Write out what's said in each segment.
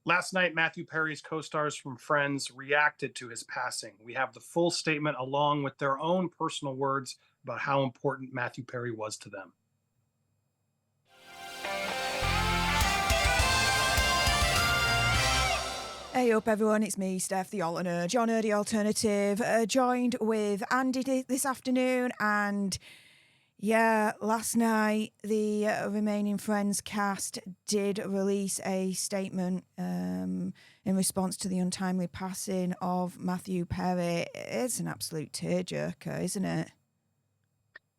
Last night, Matthew Perry's co-stars from Friends reacted to his passing. We have the full statement along with their own personal words about how important Matthew Perry was to them. Hey up everyone, it's me, Steph the Alternate, John the Alternative, joined with Andy this afternoon. And yeah, last night the remaining Friends cast did release a statement in response to the untimely passing of Matthew Perry. It's an absolute tearjerker, isn't it?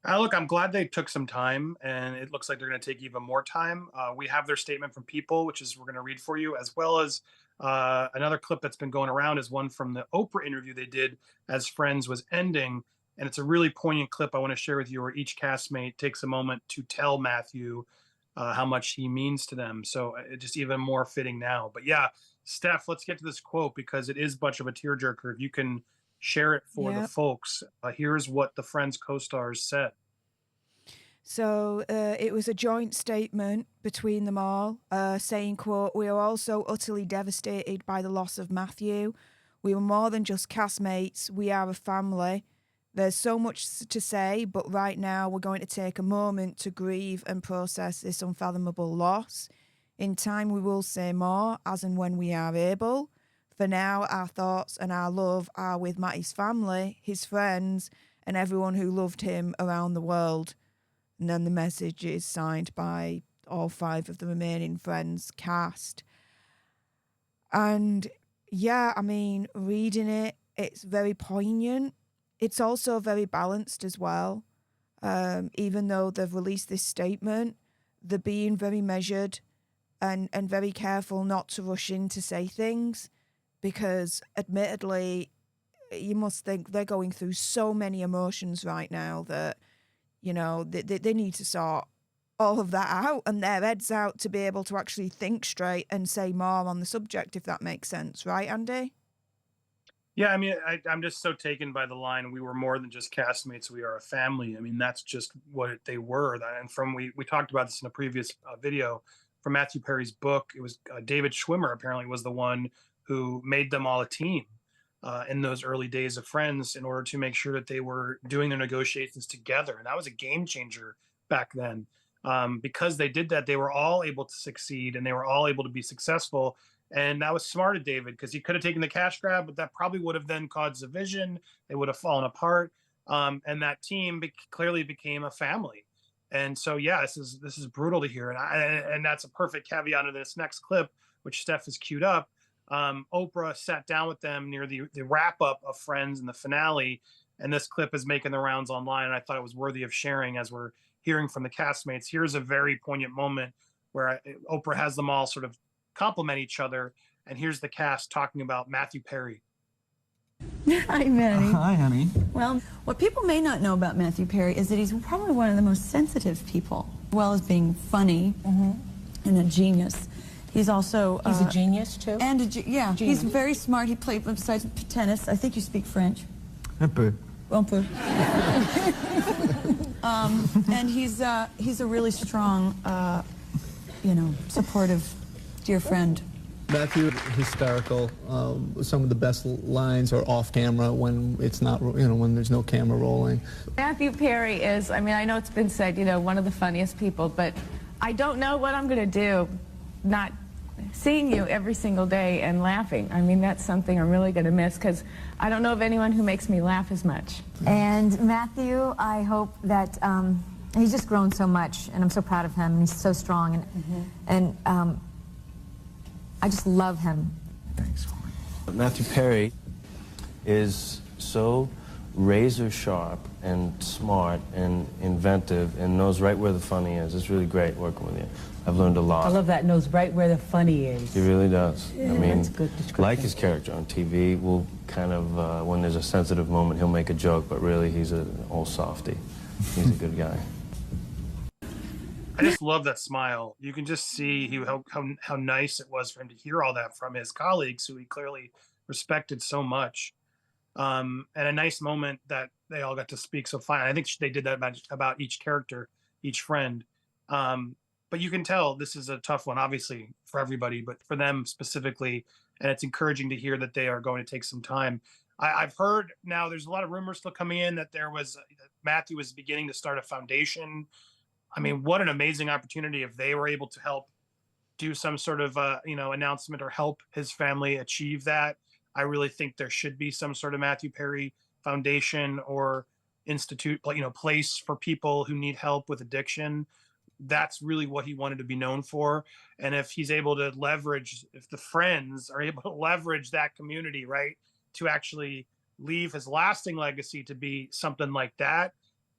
Look, I'm glad they took some time, and it looks like they're going to take even more time. We have their statement from People, which is we're going to read for you, as well as another clip that's been going around is one from the Oprah interview they did as Friends was ending. And it's a really poignant clip I want to share with you where each castmate takes a moment to tell Matthew how much he means to them. So it's just even more fitting now. But yeah, Steph, let's get to this quote because it is much of a tearjerker. If you can share it for the folks, here's what the Friends co-stars said. So it was a joint statement between them all, saying, quote, "We are also utterly devastated by the loss of Matthew. We were more than just castmates. We are a family. There's so much to say, but right now we're going to take a moment to grieve and process this unfathomable loss. In time we will say more, as and when we are able. For now, our thoughts and our love are with Matty's family, his friends, and everyone who loved him around the world." And then the message is signed by all 5 of the remaining Friends cast. And yeah, I mean, reading it, it's very poignant. It's also very balanced as well. Even though they've released this statement, they're being very measured and very careful not to rush in to say things, because admittedly, you must think they're going through so many emotions right now that, you know, they need to sort all of that out and their heads out to be able to actually think straight and say more on the subject, if that makes sense. Right, Andy? Yeah, I mean, I'm just so taken by the line, "We were more than just castmates, we are a family." I mean, that's just what they were. And from we talked about this in a previous video from Matthew Perry's book. It was David Schwimmer apparently was the one who made them all a team in those early days of Friends in order to make sure that they were doing their negotiations together. And that was a game changer back then. Because they did that, they were all able to succeed and they were all able to be successful. And that was smart of David because he could have taken the cash grab, but that probably would have then caused division. They would have fallen apart. And that team clearly became a family. And so, yeah, this is brutal to hear. And that's a perfect caveat of this next clip, which Steph has queued up. Oprah sat down with them near the wrap up of Friends and the finale. And this clip is making the rounds online. And I thought it was worthy of sharing as we're hearing from the castmates. Here's a very poignant moment where Oprah has them all sort of compliment each other. And here's the cast talking about Matthew Perry. Hi, Manny. Hi, honey. Well, what people may not know about Matthew Perry is that he's probably one of the most sensitive people, as well as being funny and a genius. He's also... He's a genius, too? And yeah, Genius. He's very smart. He played, besides tennis, I think you speak French. Un peu. Un peu. And he's a really strong, you know, supportive, dear friend. Matthew, hysterical. Some of the best lines are off camera when it's not, you know, when there's no camera rolling. Matthew Perry is, I mean, I know it's been said, you know, one of the funniest people, but I don't know what I'm going to do not seeing you every single day and laughing. I mean, that's something I'm really going to miss because I don't know of anyone who makes me laugh as much. And Matthew, I hope that he's just grown so much, and I'm so proud of him, and he's so strong, and I just love him. Thanks. Matthew Perry is so razor sharp and smart and inventive and knows right where the funny is. It's really great working with you. I've learned a lot. I love that, knows right where the funny is. He really does. Yeah, I mean, that's a good description. like his character on TV, will kind of, when there's a sensitive moment, he'll make a joke, but really he's an old softy. He's a good guy. I just love that smile. You can just see how nice it was for him to hear all that from his colleagues, who he clearly respected so much. And a nice moment that they all got to speak so fine. I think they did that about each character, each friend. but you can tell this is a tough one, obviously for everybody, but for them specifically. And it's encouraging to hear that they are going to take some time. I've heard now there's a lot of rumors still coming in that that Matthew was beginning to start a foundation. I mean, what an amazing opportunity if they were able to help do some sort of announcement or help his family achieve that. I really think there should be some sort of Matthew Perry Foundation or institute, place for people who need help with addiction. That's really what he wanted to be known for. And if he's able to leverage, if the friends are able to leverage that community, right, to actually leave his lasting legacy to be something like that,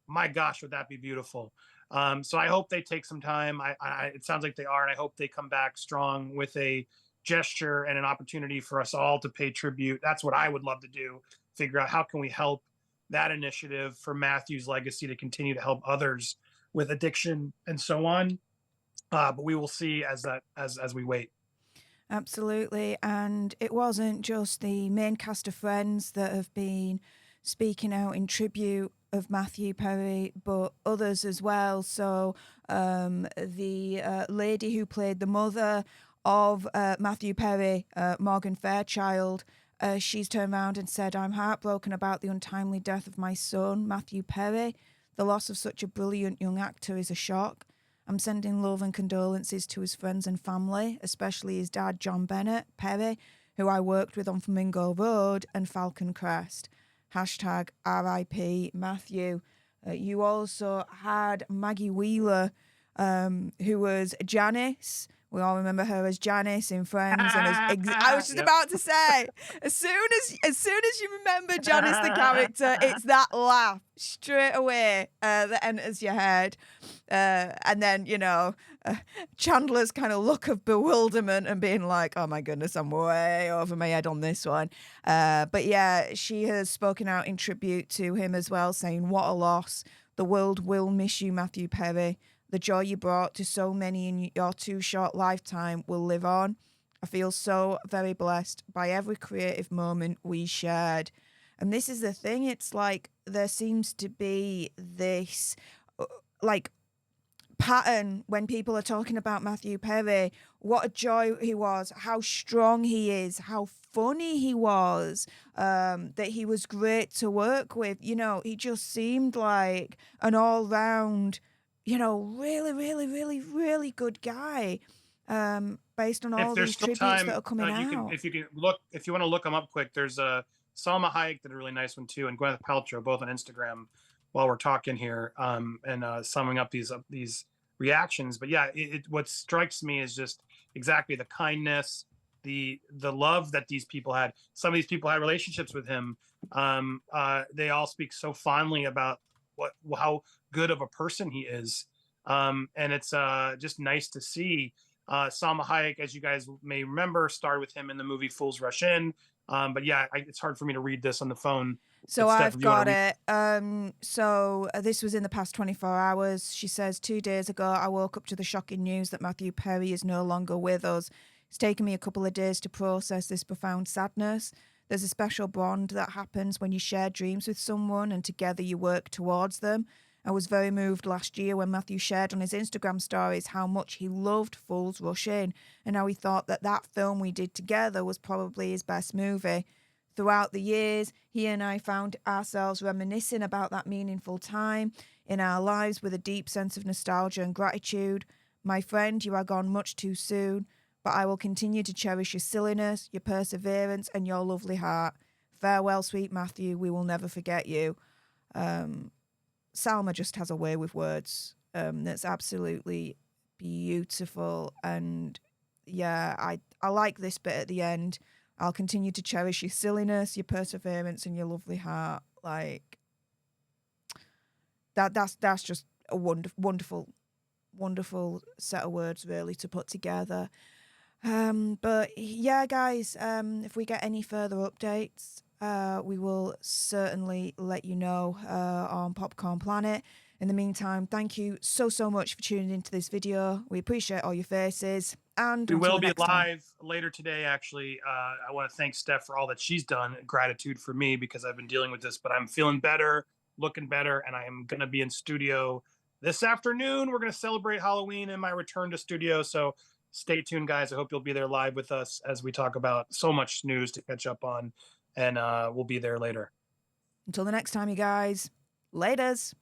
my gosh, would that be beautiful. So I hope they take some time. It sounds like they are, and I hope they come back strong with a gesture and an opportunity for us all to pay tribute. That's what I would love to do. Figure out how can we help that initiative for Matthew's legacy to continue to help others with addiction and so on. But we will see as we wait. Absolutely. And it wasn't just the main cast of Friends that have been speaking out in tribute of Matthew Perry, but others as well. So the lady who played the mother of Matthew Perry, Morgan Fairchild, she's turned around and said, "I'm heartbroken about the untimely death of my son, Matthew Perry. The loss of such a brilliant young actor is a shock. I'm sending love and condolences to his friends and family, especially his dad, John Bennett Perry, who I worked with on Flamingo Road and Falcon Crest. Hashtag RIP Matthew." You also had Maggie Wheeler, who was Janice. We all remember her as Janice in Friends. And I was just about to say, as soon as you remember Janice the character, it's that laugh straight away that enters your head. And then, Chandler's kind of look of bewilderment and being like, oh my goodness, I'm way over my head on this one. But yeah, she has spoken out in tribute to him as well, saying, "What a loss. The world will miss you, Matthew Perry. The joy you brought to so many in your too short lifetime will live on. I feel so very blessed by every creative moment we shared." And this is the thing. It's like there seems to be this pattern when people are talking about Matthew Perry. What a joy he was, how strong he is, how funny he was, that he was great to work with. He just seemed like an all-round, really, really, really, really good guy, based on all these tributes that are coming out. If you want to look them up quick, there's Salma Hayek did a really nice one too, and Gwyneth Paltrow, both on Instagram while we're talking here, and summing up these reactions. But yeah, what strikes me is just exactly the kindness, the love that these people had. Some of these people had relationships with him. They all speak so fondly about how good of a person he is, and it's just nice to see. Salma Hayek, as you guys may remember, starred with him in the movie Fools Rush In. But yeah, it's hard for me to read this on the phone. So I've got it. So this was in the past 24 hours. She says, 2 days ago, I woke up to the shocking news that Matthew Perry is no longer with us. It's taken me a couple of days to process this profound sadness. There's a special bond that happens when you share dreams with someone and together you work towards them. I was very moved last year when Matthew shared on his Instagram stories how much he loved Fools Rush In and how he thought that film we did together was probably his best movie. Throughout the years, he and I found ourselves reminiscing about that meaningful time in our lives with a deep sense of nostalgia and gratitude. My friend, you are gone much too soon, but I will continue to cherish your silliness, your perseverance, and your lovely heart. Farewell, sweet Matthew. We will never forget you. Salma just has a way with words that's absolutely beautiful. And yeah, I like this bit at the end. I'll continue to cherish your silliness, your perseverance, and your lovely heart. Like that's just a wonderful set of words, really, to put together. But yeah, guys, if we get any further updates, we will certainly let you know on Popcorn Planet. In the meantime, thank you so much for tuning into this video. We appreciate all your faces. And we will be live later today, actually. I want to thank Steph for all that she's done. Gratitude for me, because I've been dealing with this, but I'm feeling better, looking better, and I am going to be in studio this afternoon, we're going to celebrate Halloween and my return to studio. So stay tuned, guys. I hope you'll be there live with us as we talk about so much news to catch up on. And we'll be there later. Until the next time, you guys. Laters.